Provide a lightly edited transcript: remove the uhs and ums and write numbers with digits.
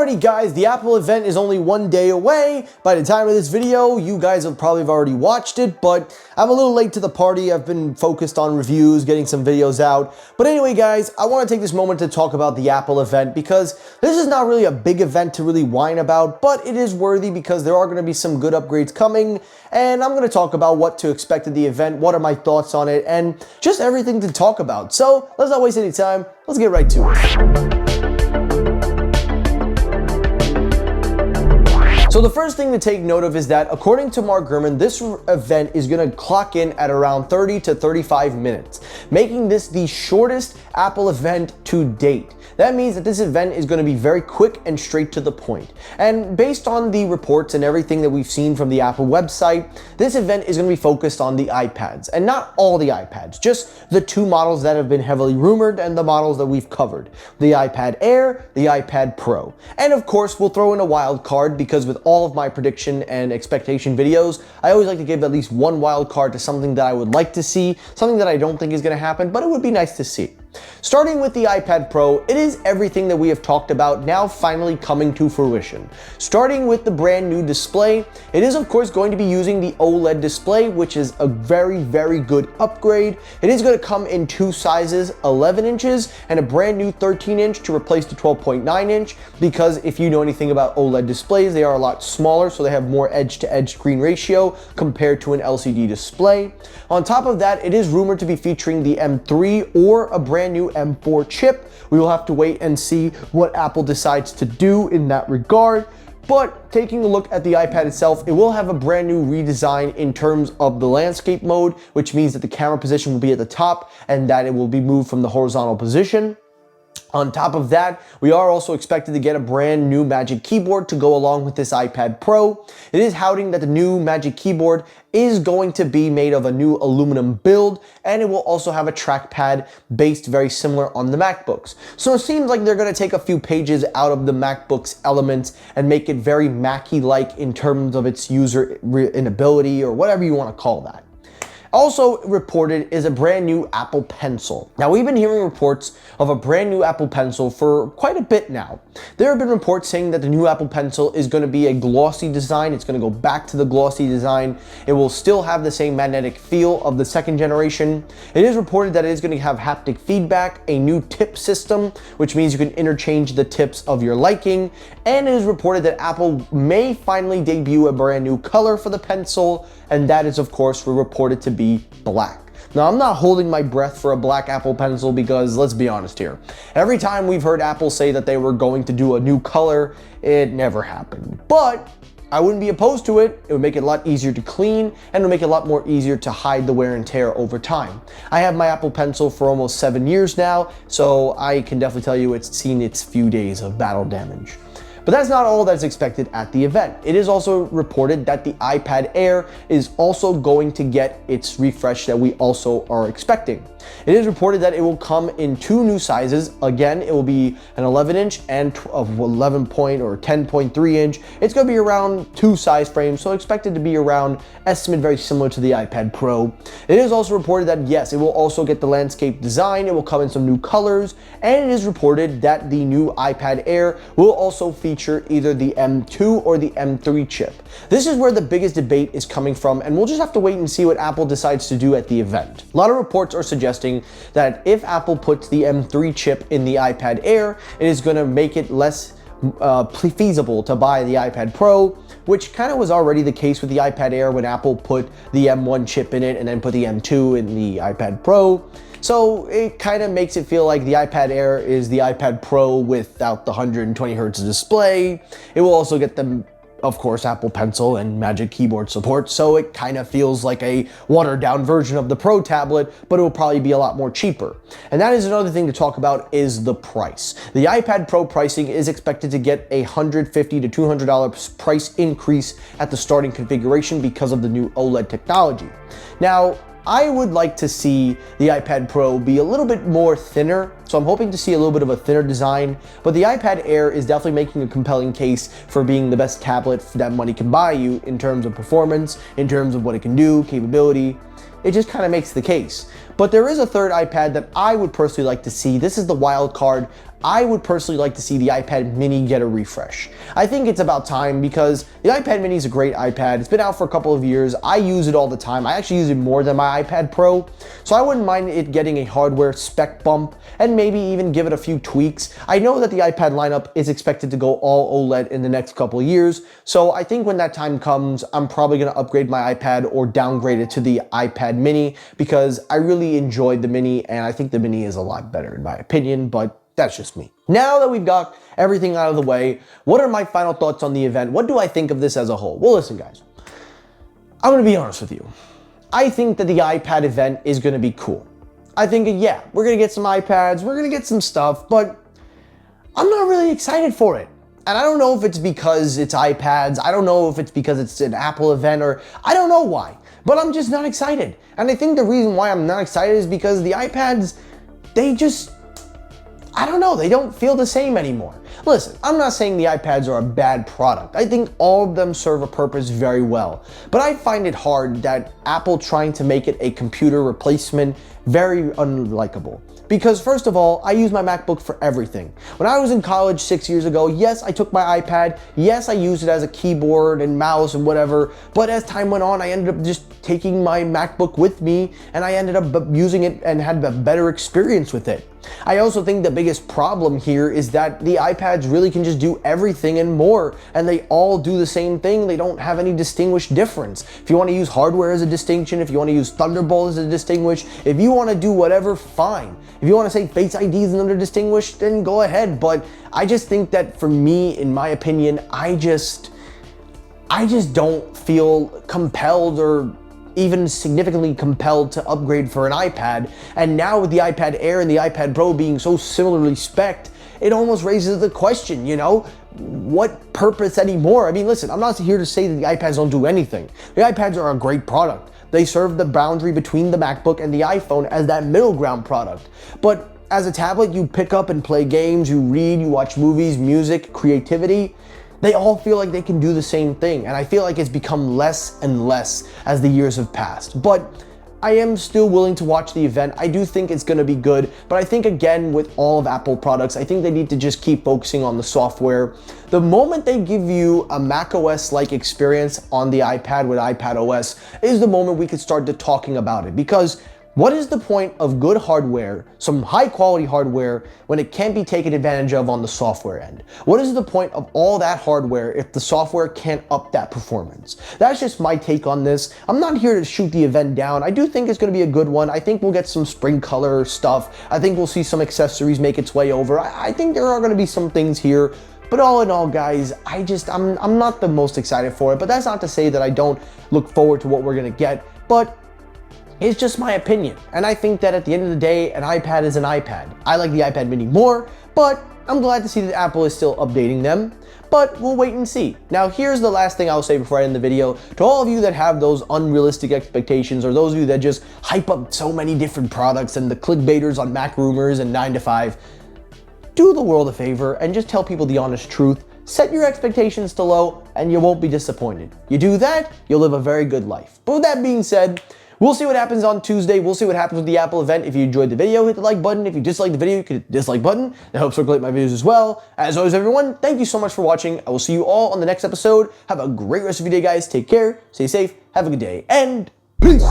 Alrighty guys, the Apple event is only one day away. By the time of this video, you guys have probably already watched it, but I'm a little late to the party. I've been focused on reviews, getting some videos out. But anyway guys, I want to take this moment to talk about the Apple event because this is not really a big event to really whine about, but it is worthy because there are going to be some good upgrades coming, and I'm going to talk about what to expect at the event, what are my thoughts on it, and just everything to talk about. So let's not waste any time, let's get right to it. So the first thing to take note of is that according to Mark Gurman, this event is going to clock in at around 30 to 35 minutes, making this the shortest Apple event to date. That means that this event is going to be very quick and straight to the point. And based on the reports and everything that we've seen from the Apple website, this event is going to be focused on the iPads, and not all the iPads, just the two models that have been heavily rumored and the models that we've covered, the iPad Air, the iPad Pro. And of course, we'll throw in a wild card because with all of my prediction and expectation videos, I always like to give at least one wild card to something that I would like to see, something that I don't think is going to happen, but it would be nice to see. Starting with the iPad Pro, it is everything that we have talked about now finally coming to fruition. Starting with the brand new display, it is of course going to be using the OLED display, which is a very good upgrade. It is going to come in two sizes, 11 inches and a brand new 13 inch to replace the 12.9 inch, because if you know anything about OLED displays, they are a lot smaller, so they have more edge-to-edge screen ratio compared to an LCD display. On top of that, it is rumored to be featuring the M3 or a brand new M4 chip. We will have to wait and see what Apple decides to do in that regard. But taking a look at the iPad itself, it will have a brand new redesign in terms of the landscape mode, which means that the camera position will be at the top and that it will be moved from the horizontal position. On top of that, we are also expected to get a brand new Magic Keyboard to go along with this iPad Pro. It is touting that the new Magic Keyboard is going to be made of a new aluminum build, and it will also have a trackpad based very similar on the MacBooks. So it seems like they're going to take a few pages out of the MacBook's elements and make it very Mackie-like in terms of its user inability or whatever you want to call that. Also reported is a brand new Apple Pencil. Now, we've been hearing reports of a brand new Apple Pencil for quite a bit now. There have been reports saying that the new Apple Pencil is going to be a glossy design. It's going to go back to the glossy design. It will still have the same magnetic feel of the second generation. It is reported that it is going to have haptic feedback, a new tip system, which means you can interchange the tips of your liking, and it is reported that Apple may finally debut a brand new color for the pencil, and that is of course reported to be black. Now, I'm not holding my breath for a black Apple Pencil because let's be honest here. Every time we've heard Apple say that they were going to do a new color, it never happened. But I wouldn't be opposed to it. It would make it a lot easier to clean and it would make it a lot more easier to hide the wear and tear over time. I have my Apple Pencil for almost 7 years now, so I can definitely tell you it's seen its few days of battle damage. But that's not all that's expected at the event. It is also reported that the iPad Air is also going to get its refresh that we also are expecting. It is reported that it will come in two new sizes. Again, it will be an 11 inch and of 11 point or 10.3 inch. It's going to be around two size frames, so expected to be around estimate very similar to the iPad Pro. It is also reported that yes, it will also get the landscape design. It will come in some new colors, and it is reported that the new iPad Air will also feature either the M2 or the M3 chip. This is where the biggest debate is coming from, and we'll just have to wait and see what Apple decides to do at the event. A lot of reports are suggesting that if Apple puts the M3 chip in the iPad Air, it is going to make it less feasible to buy the iPad Pro, which kind of was already the case with the iPad Air when Apple put the M1 chip in it and then put the M2 in the iPad Pro. So it kind of makes it feel like the iPad Air is the iPad Pro without the 120 Hz display. It will also get the, of course, Apple Pencil and Magic Keyboard support, so it kind of feels like a watered down version of the Pro tablet, but it will probably be a lot more cheaper. And that is another thing to talk about is the price. The iPad Pro pricing is expected to get a $150 to $200 price increase at the starting configuration because of the new OLED technology. Now, I would like to see the iPad Pro be a little bit more thinner, so I'm hoping to see a little bit of a thinner design, but the iPad Air is definitely making a compelling case for being the best tablet that money can buy you in terms of performance, in terms of what it can do, capability. It just kind of makes the case. But there is a third iPad that I would personally like to see. This is the wild card. I would personally like to see the iPad mini get a refresh. I think it's about time because the iPad mini is a great iPad. It's been out for a couple of years. I use it all the time. I actually use it more than my iPad Pro. So I wouldn't mind it getting a hardware spec bump and maybe even give it a few tweaks. I know that the iPad lineup is expected to go all OLED in the next couple of years. So I think when that time comes, I'm probably gonna upgrade my iPad or downgrade it to the iPad mini because I really enjoyed the mini and I think the mini is a lot better in my opinion, but that's just me. Now that we've got everything out of the way, what are my final thoughts on the event? What do I think of this as a whole? Well, listen, guys, I'm gonna be honest with you. I think that the iPad event is gonna be cool. I think, yeah, we're gonna get some iPads, we're gonna get some stuff, but I'm not really excited for it. And I don't know if it's because it's iPads, I don't know if it's because it's an Apple event, or I don't know why, but I'm just not excited. And I think the reason why I'm not excited is because the iPads, I don't know, they don't feel the same anymore. Listen, I'm not saying the iPads are a bad product. I think all of them serve a purpose very well. But I find it hard that Apple trying to make it a computer replacement very unlikable. Because first of all, I use my MacBook for everything. When I was in college 6 years ago, yes, I took my iPad, yes, I used it as a keyboard and mouse and whatever, but as time went on, I ended up just taking my MacBook with me and I ended up using it and had a better experience with it. I also think the biggest problem here is that the iPads really can just do everything and more, and they all do the same thing. They don't have any distinguished difference. If you want to use hardware as a distinction, if you want to use Thunderbolt as a distinguish, if you want to do whatever, fine. If you want to say Face ID is another distinguish, then go ahead. But I just think that for me, in my opinion, I just don't feel compelled or even significantly compelled to upgrade for an iPad. And now with the iPad Air and the iPad Pro being so similarly spec'd, it almost raises the question, you know, what purpose anymore? I mean, listen, I'm not here to say that the iPads don't do anything. The iPads are a great product. They serve the boundary between the MacBook and the iPhone as that middle ground product. But as a tablet, you pick up and play games, you read, you watch movies, music, creativity. They all feel like they can do the same thing, and I feel like it's become less and less as the years have passed. But I am still willing to watch the event. I do think it's gonna be good, but I think again with all of Apple products, I think they need to just keep focusing on the software. The moment they give you a macOS-like experience on the iPad with iPadOS is the moment we could start to talking about it, because what is the point of good hardware, some high quality hardware, when it can't be taken advantage of on the software end? What is the point of all that hardware if the software can't up that performance? That's just my take on this. I'm not here to shoot the event down. I do think it's going to be a good one. I think we'll get some spring color stuff. I think we'll see some accessories make its way over. I think there are going to be some things here. But all in all, guys, I'm not the most excited for it. But that's not to say that I don't look forward to what we're going to get. But it's just my opinion, and I think that at the end of the day, an iPad is an iPad. I like the iPad mini more, but I'm glad to see that Apple is still updating them, but we'll wait and see. Now, here's the last thing I'll say before I end the video. To all of you that have those unrealistic expectations, or those of you that just hype up so many different products and the clickbaiters on Mac Rumors and 9 to 5, do the world a favor and just tell people the honest truth. Set your expectations to low, and you won't be disappointed. You do that, you'll live a very good life. But with that being said, we'll see what happens on Tuesday. We'll see what happens with the Apple event. If you enjoyed the video, hit the like button. If you disliked the video, you can hit the dislike button. That helps circulate my videos as well. As always, everyone, thank you so much for watching. I will see you all on the next episode. Have a great rest of your day, guys. Take care, stay safe, have a good day, and peace.